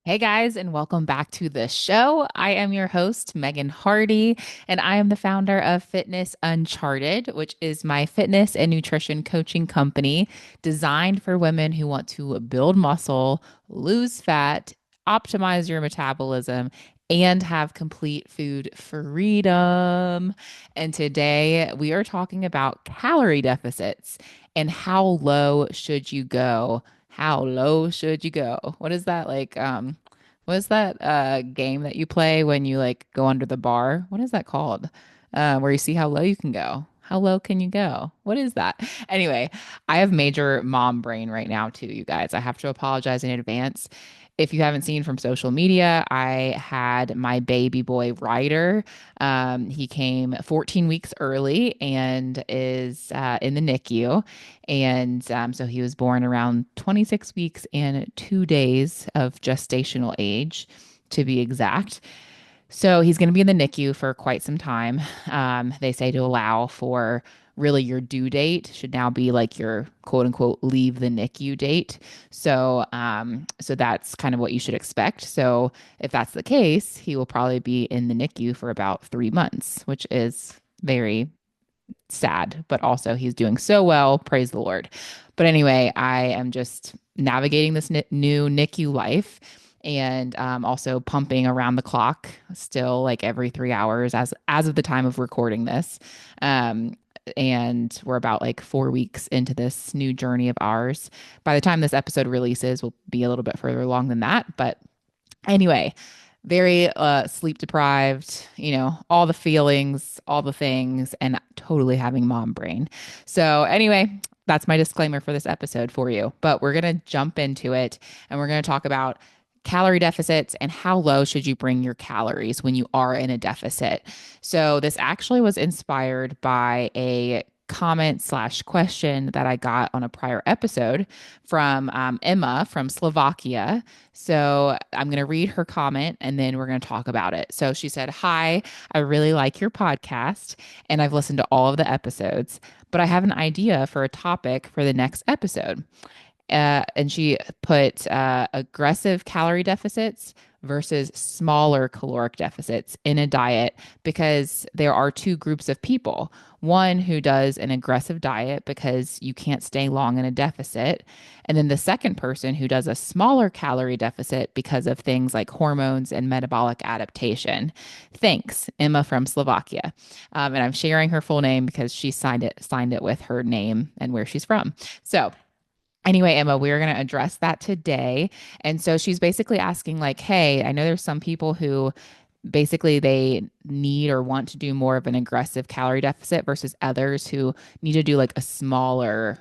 Hey guys, and welcome back to the show. I am your host, Megan Hardy, and I am the founder of Fitness Uncharted, which is my fitness and nutrition coaching company designed for women who want to build muscle, lose fat, optimize your metabolism, and have complete food freedom. And today we are talking about calorie deficits and how low should you go? How low should you go? What is that like? What is that game that you play when you like go under the bar? What is that called? Where you see how low you can go. How low can you go? What is that? Anyway, I have major mom brain right now too, you guys. I have to apologize in advance. If you haven't seen from social media, I had my baby boy Ryder. He came 14 weeks early and is in the NICU. And so he was born around 26 weeks and 2 days of gestational age, to be exact. So he's going to be in the NICU for quite some time. They say to allow for really your due date should now be like your quote unquote leave the NICU date. So that's kind of what you should expect. So if that's the case, he will probably be in the NICU for about 3 months, which is very sad, but also he's doing so well. Praise the Lord. But anyway, I am just navigating this new NICU life and also pumping around the clock still like every 3 hours as of the time of recording this. Um, and we're about like 4 weeks into this new journey of ours. By the time this episode releases, we'll be a little bit further along than that. But anyway, very sleep deprived, all the feelings, all the things, and totally having mom brain. So, anyway, that's my disclaimer for this episode for you. But we're going to jump into it and we're going to talk about calorie deficits and how low should you bring your calories when you are in a deficit. So, this actually was inspired by a comment/question that I got on a prior episode from Emma from Slovakia. So I'm going to read her comment and then we're going to talk about it. So she said, "Hi, I really like your podcast and I've listened to all of the episodes, but I have an idea for a topic for the next episode." And she put aggressive calorie deficits versus smaller caloric deficits in a diet because there are two groups of people. One who does an aggressive diet because you can't stay long in a deficit. And then the second person who does a smaller calorie deficit because of things like hormones and metabolic adaptation. Thanks, Emma from Slovakia. And I'm sharing her full name because she signed it with her name and where she's from. So anyway, Emma, we're going to address that today. And so she's basically asking, like, hey, I know there's some people who basically they need or want to do more of an aggressive calorie deficit versus others who need to do like a smaller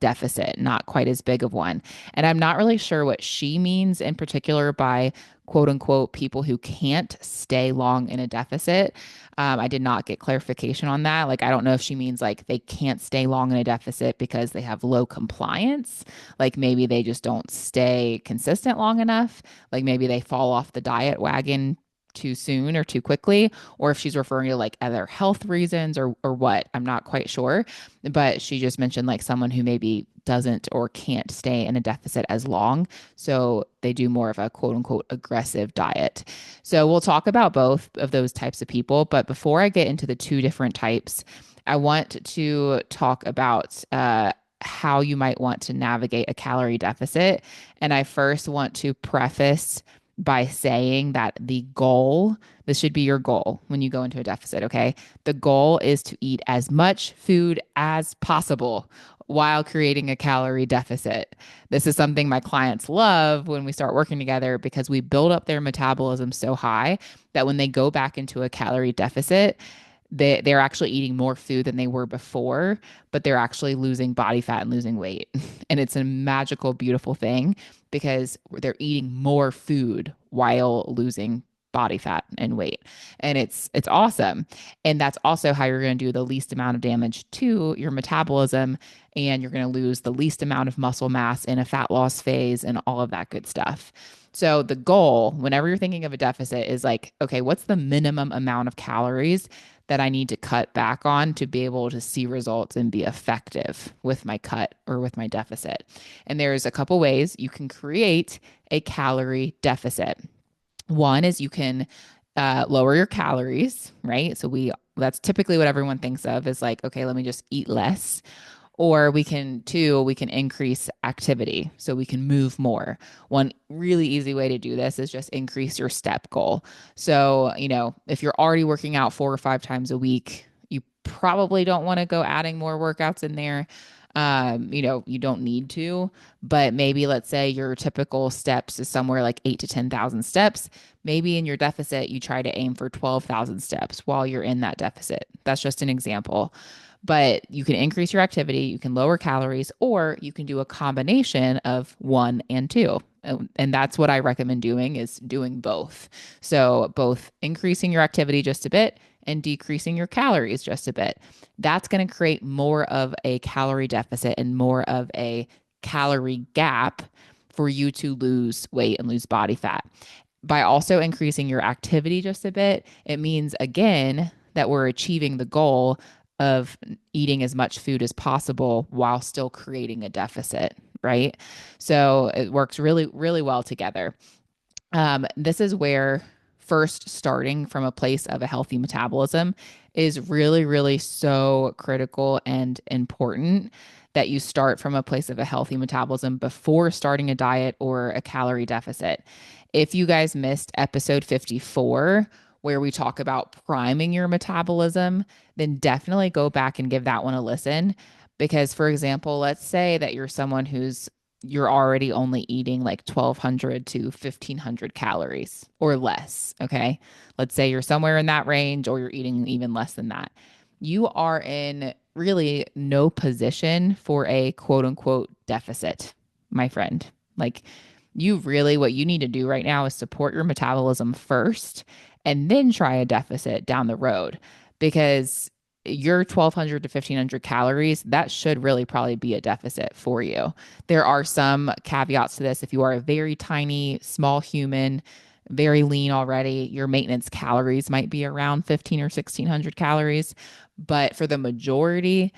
deficit, not quite as big of one. And I'm not really sure what she means in particular by quote unquote people who can't stay long in a deficit. I did not get clarification on that. Like, I don't know if she means like they can't stay long in a deficit because they have low compliance. Like, maybe they just don't stay consistent long enough. Like, maybe they fall off the diet wagon too soon or too quickly, or if she's referring to like other health reasons or what. I'm not quite sure. But she just mentioned like someone who maybe doesn't or can't stay in a deficit as long. So they do more of a quote unquote aggressive diet. So we'll talk about both of those types of people. But before I get into the two different types, I want to talk about how you might want to navigate a calorie deficit. And I first want to preface by saying that the goal, this should be your goal when you go into a deficit, okay? The goal is to eat as much food as possible while creating a calorie deficit. This is something my clients love when we start working together because we build up their metabolism so high that when they go back into a calorie deficit, they're actually eating more food than they were before, but they're actually losing body fat and losing weight. And it's a magical, beautiful thing because they're eating more food while losing body fat and weight. And it's awesome. And that's also how you're going to do the least amount of damage to your metabolism and you're going to lose the least amount of muscle mass in a fat loss phase and all of that good stuff. So the goal, whenever you're thinking of a deficit, is like, okay, what's the minimum amount of calories that I need to cut back on to be able to see results and be effective with my cut or with my deficit. And there's a couple ways you can create a calorie deficit. One is you can lower your calories, right? That's typically what everyone thinks of is like, okay, let me just eat less. Or we can increase activity. So we can move more. One really easy way to do this is just increase your step goal. So, if you're already working out 4 or 5 times a week, you probably don't want to go adding more workouts in there. You don't need to, but maybe let's say your typical steps is somewhere like 8 to 10,000 steps. Maybe in your deficit, you try to aim for 12,000 steps while you're in that deficit. That's just an example. But you can increase your activity, you can lower calories, or you can do a combination of one and two. And that's what I recommend doing is doing both. So both increasing your activity just a bit and decreasing your calories just a bit. That's going to create more of a calorie deficit and more of a calorie gap for you to lose weight and lose body fat. By also increasing your activity just a bit, it means again that we're achieving the goal of eating as much food as possible while still creating a deficit, right? So it works really, really well together. This is where first starting from a place of a healthy metabolism is really, really so critical and important that you start from a place of a healthy metabolism before starting a diet or a calorie deficit. If you guys missed episode 54, where we talk about priming your metabolism, then definitely go back and give that one a listen. Because, for example, let's say that you're already only eating like 1,200 to 1,500 calories or less. Okay. Let's say you're somewhere in that range or you're eating even less than that. You are in really no position for a quote unquote deficit, my friend. Like, what you need to do right now is support your metabolism first and then try a deficit down the road because your 1,200 to 1,500 calories, that should really probably be a deficit for you. There are some caveats to this. If you are a very tiny, small human, very lean already, your maintenance calories might be around 15 or 1,600 calories. But for the majority,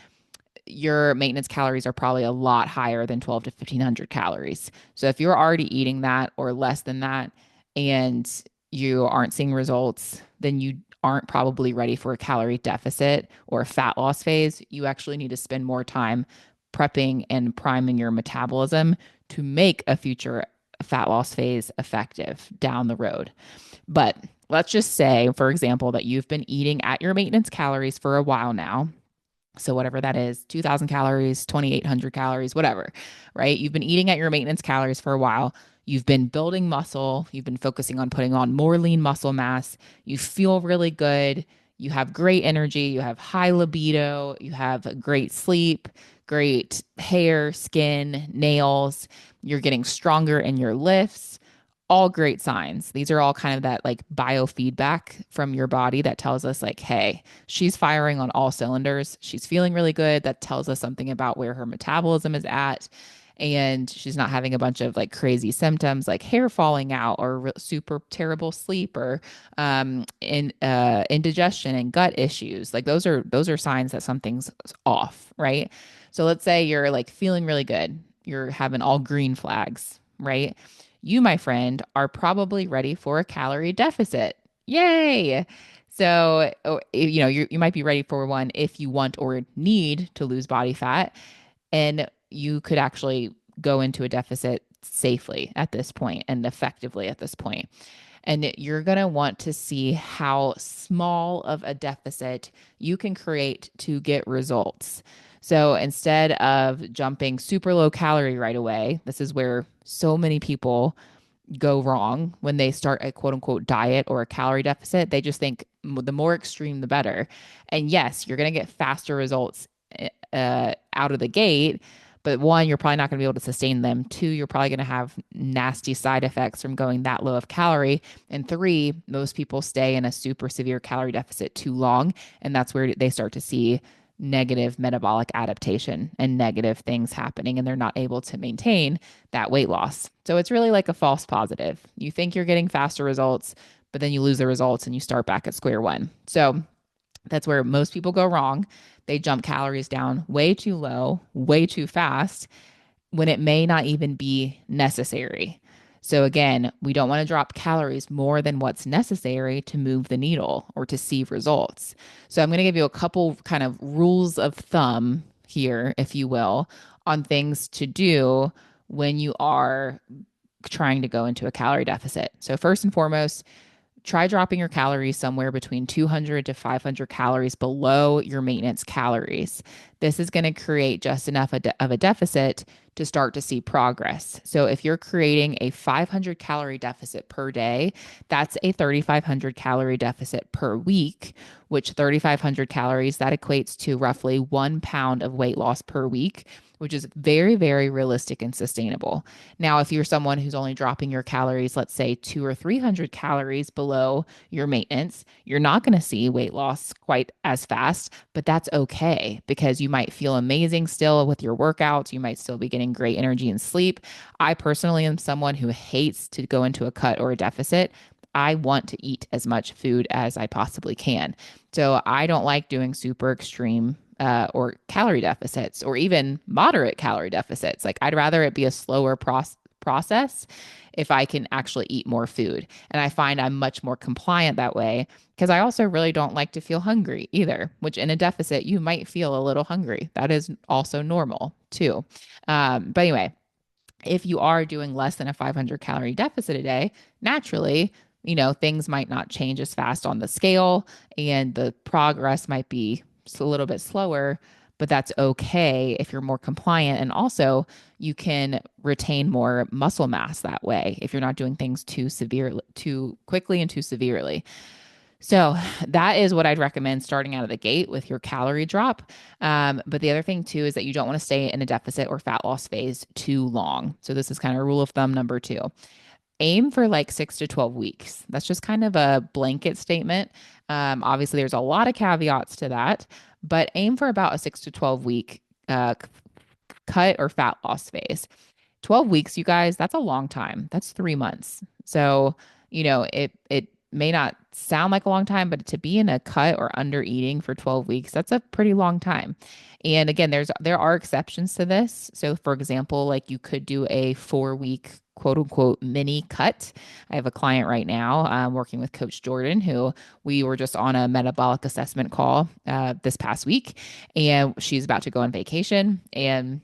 your maintenance calories are probably a lot higher than 12 to 1,500 calories. So if you're already eating that or less than that and you aren't seeing results, then you aren't probably ready for a calorie deficit or a fat loss phase. You actually need to spend more time prepping and priming your metabolism to make a future fat loss phase effective down the road. But let's just say, for example, that you've been eating at your maintenance calories for a while now. So, whatever that is, 2,000 calories, 2,800 calories, whatever, right? You've been eating at your maintenance calories for a while. You've been building muscle. You've been focusing on putting on more lean muscle mass. You feel really good. You have great energy. You have high libido. You have great sleep, great hair, skin, nails. You're getting stronger in your lifts. All great signs. These are all kind of that like biofeedback from your body that tells us, like, hey, she's firing on all cylinders. She's feeling really good. That tells us something about where her metabolism is at. And she's not having a bunch of like crazy symptoms like hair falling out or super terrible sleep or indigestion and gut issues. Like those are signs that something's off, right? So let's say you're like feeling really good. You're having all green flags, right? You, my friend, are probably ready for a calorie deficit. Yay! So, you might be ready for one if you want or need to lose body fat, and you could actually go into a deficit safely at this point and effectively at this point. And you're going to want to see how small of a deficit you can create to get results. So instead of jumping super low calorie right away, this is where so many people go wrong when they start a quote unquote diet or a calorie deficit. They just think the more extreme, the better. And yes, you're going to get faster results out of the gate. But one, you're probably not going to be able to sustain them. Two, you're probably going to have nasty side effects from going that low of calorie. And three, most people stay in a super severe calorie deficit too long. And that's where they start to see negative metabolic adaptation and negative things happening, and they're not able to maintain that weight loss. So it's really like a false positive. You think you're getting faster results, but then you lose the results and you start back at square one. So That's where most people go wrong. They jump calories down way too low, way too fast, when it may not even be necessary. So, again, we don't want to drop calories more than what's necessary to move the needle or to see results. So, I'm going to give you a couple kind of rules of thumb here, if you will, on things to do when you are trying to go into a calorie deficit. So, first and foremost, try dropping your calories somewhere between 200 to 500 calories below your maintenance calories. This is going to create just enough of a deficit to start to see progress. So if you're creating a 500 calorie deficit per day, that's a 3,500 calorie deficit per week, which 3,500 calories, that equates to roughly 1 pound of weight loss per week, which is very, very realistic and sustainable. Now, if you're someone who's only dropping your calories, let's say 200 or 300 calories below your maintenance, you're not going to see weight loss quite as fast, but that's okay because you might feel amazing still with your workouts. You might still be getting great energy and sleep. I personally am someone who hates to go into a cut or a deficit. I want to eat as much food as I possibly can. So I don't like doing super extreme or calorie deficits or even moderate calorie deficits. Like I'd rather it be a slower process if I can actually eat more food. And I find I'm much more compliant that way because I also really don't like to feel hungry either, which in a deficit, you might feel a little hungry. That is also normal too. But anyway, if you are doing less than a 500 calorie deficit a day, naturally, things might not change as fast on the scale and the progress might be a little bit slower, but that's okay if you're more compliant. And also, you can retain more muscle mass that way if you're not doing things too severely, too quickly, and too severely. So that is what I'd recommend starting out of the gate with your calorie drop. But the other thing too is that you don't want to stay in a deficit or fat loss phase too long. So this is kind of rule of thumb number two. Aim for like 6 to 12 weeks. That's just kind of a blanket statement. Obviously, there's a lot of caveats to that, but aim for about a 6 to 12 week uh, cut or fat loss phase. 12 weeks, you guys, that's a long time. That's 3 months. So, it may not sound like a long time, but to be in a cut or under eating for 12 weeks, that's a pretty long time. And again, there are exceptions to this. So for example, like you could do a 4 week quote unquote mini cut. I have a client right now working with Coach Jordan, who we were just on a metabolic assessment call this past week, and she's about to go on vacation. And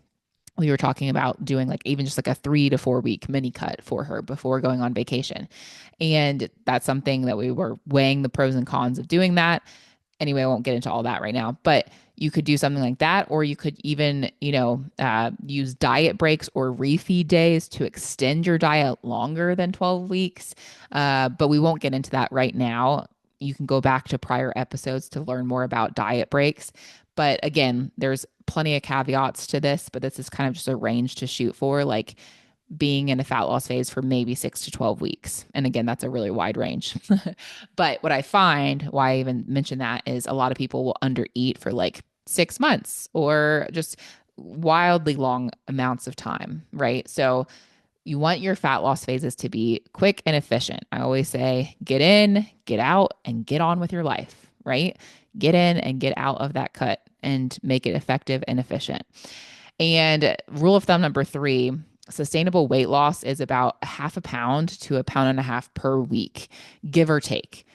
we were talking about doing like even just like a 3 to 4 week mini cut for her before going on vacation. And that's something that we were weighing the pros and cons of doing that. Anyway, I won't get into all that right now, but you could do something like that, or you could even, use diet breaks or refeed days to extend your diet longer than 12 weeks. But we won't get into that right now. You can go back to prior episodes to learn more about diet breaks. But again, there's plenty of caveats to this, but this is kind of just a range to shoot for, like being in a fat loss phase for maybe 6 to 12 weeks. And again, that's a really wide range. But what I find, why I even mention that, is a lot of people will undereat for like 6 months or just wildly long amounts of time, right? So you want your fat loss phases to be quick and efficient. I always say get in, get out, and get on with your life, right? Get in and get out of that cut and make it effective and efficient. And rule of thumb number three, sustainable weight loss is about a half a pound to a pound and a half per week, give or take,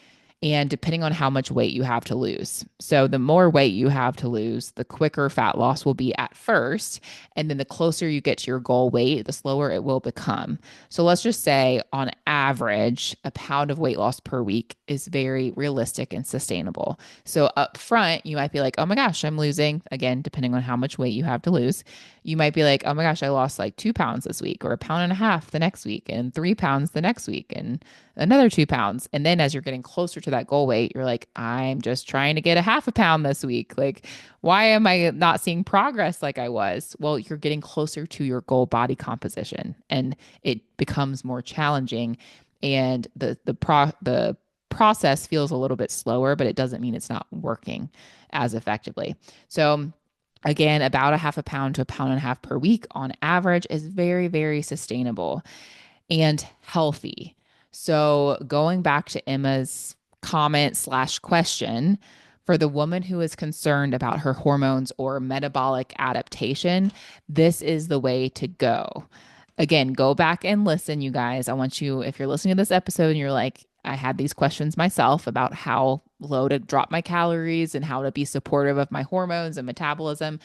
and depending on how much weight you have to lose. So the more weight you have to lose, the quicker fat loss will be at first. And then the closer you get to your goal weight, the slower it will become. So let's just say on average, a pound of weight loss per week is very realistic and sustainable. So up front, you might be like, oh my gosh, I'm losing, again, depending on how much weight you have to lose. You might be like, oh my gosh, I lost like 2 pounds this week, or a pound and a half the next week, and 3 pounds the next week, and another 2 pounds. And then as you're getting closer to that goal weight, you're like, I'm just trying to get a half a pound this week. Like, why am I not seeing progress like I was? Well, you're getting closer to your goal body composition and it becomes more challenging. And the process feels a little bit slower, but it doesn't mean it's not working as effectively. So again, about a half a pound to a pound and a half per week on average is very, very sustainable and healthy. So going back to Emma's comment slash question, For the woman who is concerned about her hormones or metabolic adaptation, this is the way to go. Again, go back and listen, you guys. I want you, if you're listening to this episode and you're like, I had these questions myself about how low to drop my calories and how to be supportive of my hormones and metabolism,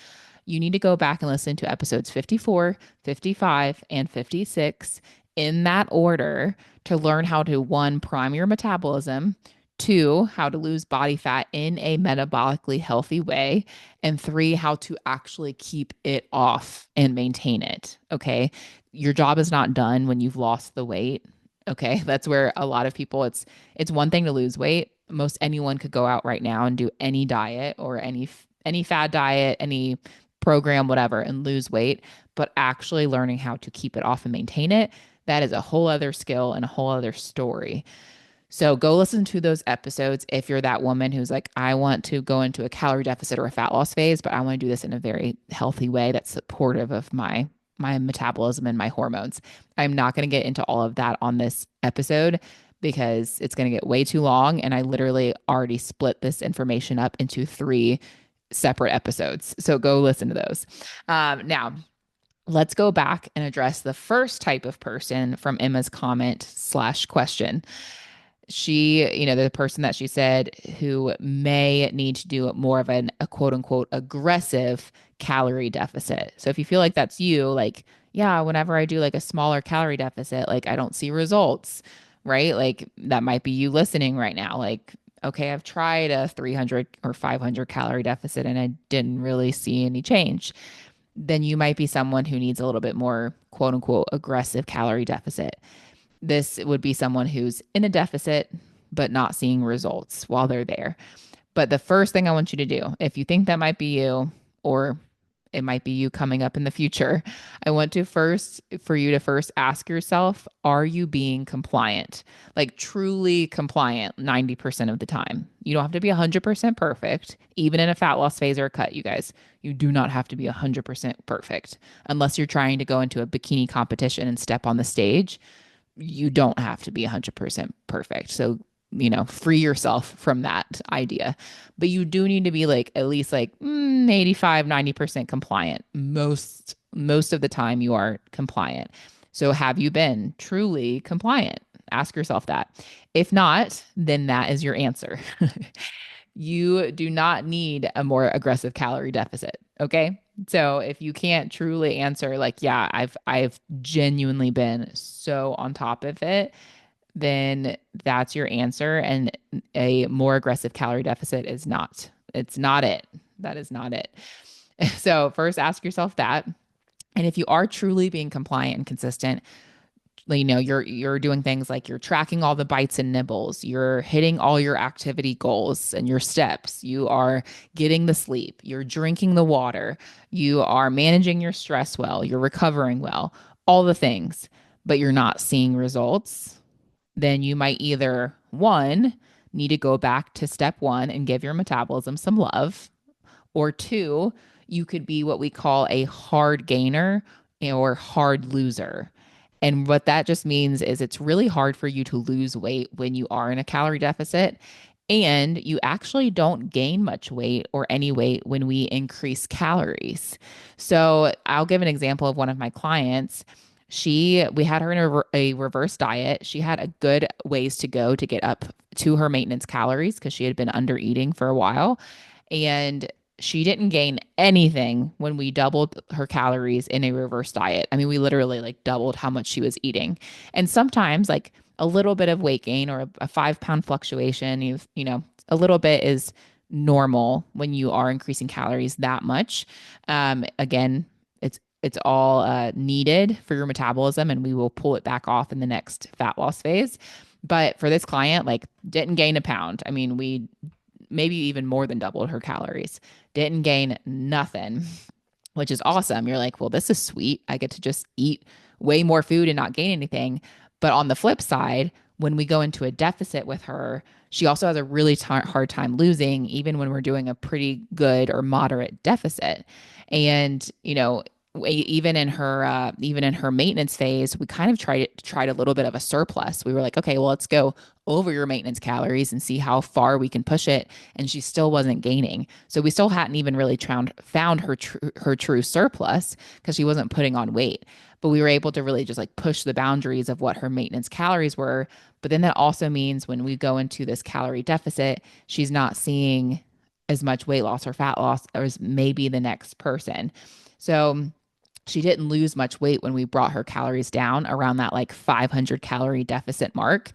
you need to go back and listen to episodes 54, 55, and 56 in that order to learn how to one, prime your metabolism, two, how to lose body fat in a metabolically healthy way, and three, how to actually keep it off and maintain it. Okay. Your job is not done when you've lost the weight. Okay. That's where a lot of people, it's one thing to lose weight. Most anyone could go out right now and do any diet or any fad diet, any program, whatever, and lose weight. But actually learning how to keep it off and maintain it, that is a whole other skill and a whole other story. So go listen to those episodes if you're that woman who's like, I want to go into a calorie deficit or a fat loss phase, but I want to do this in a very healthy way that's supportive of my metabolism and my hormones. I'm not going to get into all of that on this episode because it's going to get way too long. And I literally already split this information up into three separate episodes. So go listen to those. Now, let's go back and address the first type of person from Emma's comment slash question. She, the person that she said who may need to do more of a quote unquote aggressive calorie deficit. So if you feel like that's you, like, yeah, whenever I do like a smaller calorie deficit, like I don't see results, right? Like that might be you listening right now. Like, okay, I've tried a 300 or 500 calorie deficit and I didn't really see any change. Then you might be someone who needs a little bit more quote unquote aggressive calorie deficit. This would be someone who's in a deficit, but not seeing results while they're there. But the first thing I want you to do, if you think that might be you, or it might be you coming up in the future, I want to first, for you to first ask yourself, are you being compliant? Like truly compliant 90% of the time. You don't have to be 100% perfect, even in a fat loss phase or a cut, you guys. You do not have to be 100% perfect unless you're trying to go into a bikini competition and step on the stage. You don't have to be 100% perfect. So, free yourself from that idea. But you do need to be like at least like 85, 90% compliant. Most of the time you are compliant. So have you been truly compliant? Ask yourself that. If not, then that is your answer. You do not need a more aggressive calorie deficit. Okay. So if you can't truly answer like, yeah, I've genuinely been so on top of it, then that's your answer. And a more aggressive calorie deficit is not. It's not it. That is not it. So first ask yourself that. And if you are truly being compliant and consistent, you're doing things like you're tracking all the bites and nibbles, you're hitting all your activity goals and your steps, you are getting the sleep, you're drinking the water, you are managing your stress well, you're recovering well, all the things, but you're not seeing results, then you might either one need to go back to step one and give your metabolism some love, or two, you could be what we call a hard gainer or hard loser. And what that just means is it's really hard for you to lose weight when you are in a calorie deficit. And you actually don't gain much weight or any weight when we increase calories. So I'll give an example of one of my clients. We had her in a reverse diet. She had a good ways to go to get up to her maintenance calories because she had been under eating for a while. And she didn't gain anything when we doubled her calories in a reverse diet. I mean, we literally like doubled how much she was eating. And sometimes like a little bit of weight gain or a 5 pound fluctuation, a little bit is normal when you are increasing calories that much. Again, it's all needed for your metabolism, and we will pull it back off in the next fat loss phase. But for this client, like didn't gain a pound. I mean, we maybe even more than doubled her calories. Didn't gain nothing, which is awesome. You're like, well, this is sweet. I get to just eat way more food and not gain anything. But on the flip side, when we go into a deficit with her, she also has a really hard time losing, even when we're doing a pretty good or moderate deficit. And, even in her maintenance phase, we kind of tried a little bit of a surplus. We were like, okay, well, let's go over your maintenance calories and see how far we can push it. And she still wasn't gaining. So we still hadn't even really found her true surplus because she wasn't putting on weight. But we were able to really just like push the boundaries of what her maintenance calories were. But then that also means when we go into this calorie deficit, she's not seeing as much weight loss or fat loss as maybe the next person. So she didn't lose much weight when we brought her calories down around that like 500 calorie deficit mark.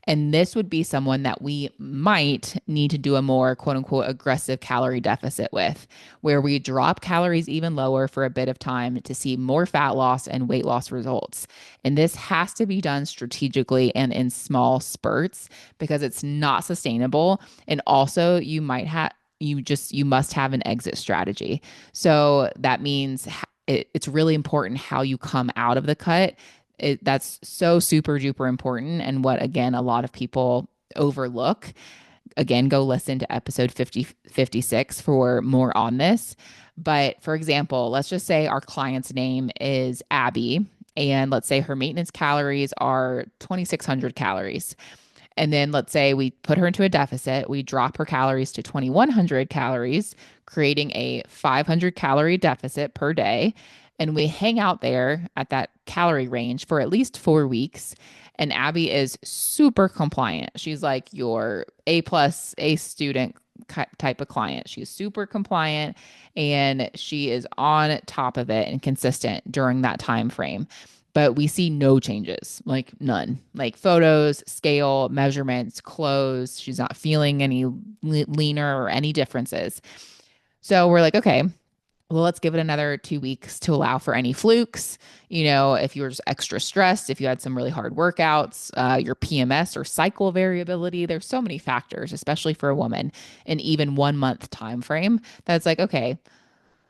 And this would be someone that we might need to do a more quote unquote aggressive calorie deficit with, where we drop calories even lower for a bit of time to see more fat loss and weight loss results. And this has to be done strategically and in small spurts because it's not sustainable. And also, you must have an exit strategy. So that means it's really important how you come out of the cut. That's so super duper important. And what, again, a lot of people overlook. Again, go listen to episode 56 for more on this. But for example, let's just say our client's name is Abby, and let's say her maintenance calories are 2,600 calories. And then let's say we put her into a deficit, we drop her calories to 2,100 calories, creating a 500 calorie deficit per day. And we hang out there at that calorie range for at least 4 weeks. And Abby is super compliant. She's like your A plus A student type of client. She's super compliant and she is on top of it and consistent during that time frame. But we see no changes, like none, like photos, scale, measurements, clothes. She's not feeling any leaner or any differences. So we're like, okay, well, let's give it another 2 weeks to allow for any flukes. You know, if you were just extra stressed, if you had some really hard workouts, your PMS or cycle variability, there's so many factors, especially for a woman, in even 1 month time frame. That's like, okay,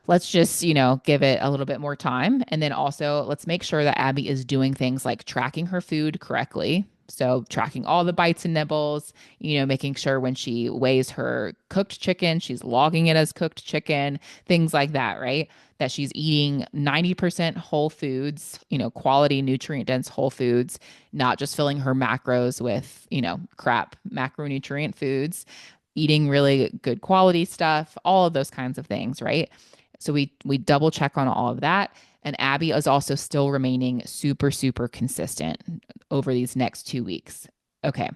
let's just, give it a little bit more time. And then also let's make sure that Abby is doing things like tracking her food correctly. So tracking all the bites and nibbles, making sure when she weighs her cooked chicken, she's logging it as cooked chicken, things like that, right? That she's eating 90% whole foods, quality nutrient dense whole foods, not just filling her macros with, crap macronutrient foods, eating really good quality stuff, all of those kinds of things, right? So we double check on all of that. And Abby is also still remaining super, super consistent over these next 2 weeks. Okay.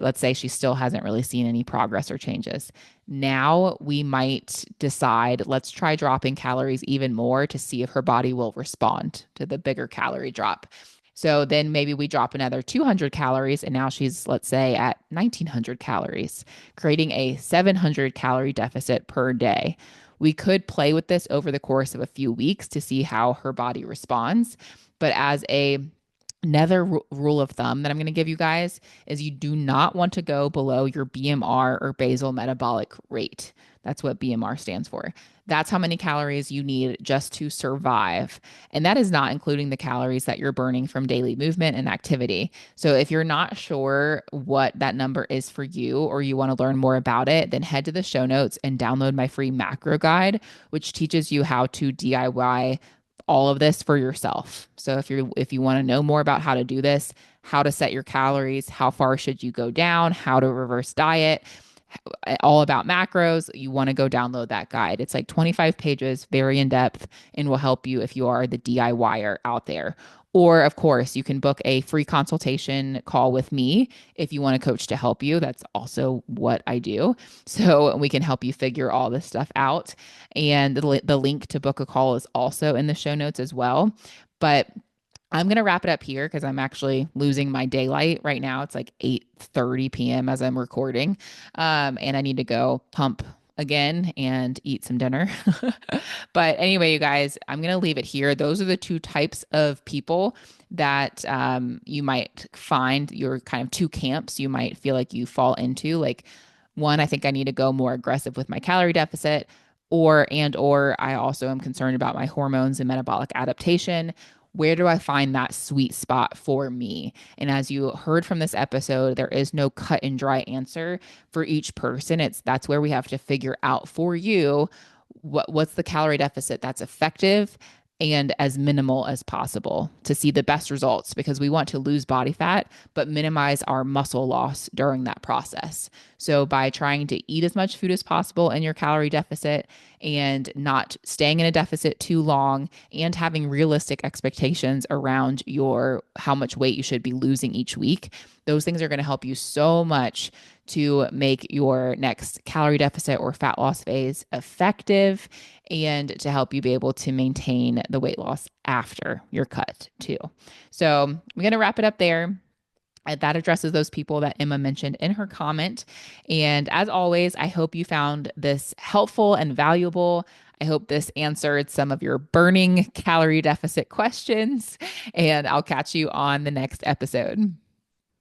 Let's say she still hasn't really seen any progress or changes. Now we might decide, let's try dropping calories even more to see if her body will respond to the bigger calorie drop. So then maybe we drop another 200 calories, and now she's, let's say, at 1,900 calories, creating a 700 calorie deficit per day. We could play with this over the course of a few weeks to see how her body responds. But another rule of thumb that I'm going to give you guys is you do not want to go below your BMR or basal metabolic rate. That's what BMR stands for. That's how many calories you need just to survive. And that is not including the calories that you're burning from daily movement and activity. So if you're not sure what that number is for you or you want to learn more about it, then head to the show notes and download my free macro guide, which teaches you how to DIY all of this for yourself. So if you want to know more about how to do this, how to set your calories, how far should you go down, how to reverse diet, all about macros, you want to go download that guide. It's like 25 pages, very in depth, and will help you if you are the DIYer out there. Or, of course, you can book a free consultation call with me if you want a coach to help you. That's also what I do. So we can help you figure all this stuff out. And the link to book a call is also in the show notes as well. But I'm going to wrap it up here because I'm actually losing my daylight right now. It's like 8:30 p.m. as I'm recording. And I need to go pump again and eat some dinner. But anyway, you guys, I'm going to leave it here. Those are the two types of people that you might find your kind of two camps you might feel like you fall into. Like one, I think I need to go more aggressive with my calorie deficit, or I also am concerned about my hormones and metabolic adaptation. Where do I find that sweet spot for me? And as you heard from this episode, there is no cut and dry answer for each person. That's where we have to figure out for you what's the calorie deficit that's effective and as minimal as possible to see the best results because we want to lose body fat, but minimize our muscle loss during that process. So, by trying to eat as much food as possible in your calorie deficit and not staying in a deficit too long and having realistic expectations around your how much weight you should be losing each week, those things are going to help you so much to make your next calorie deficit or fat loss phase effective and to help you be able to maintain the weight loss after your cut too. So I'm going to wrap it up there. That addresses those people that Emma mentioned in her comment. And as always, I hope you found this helpful and valuable. I hope this answered some of your burning calorie deficit questions. And I'll catch you on the next episode.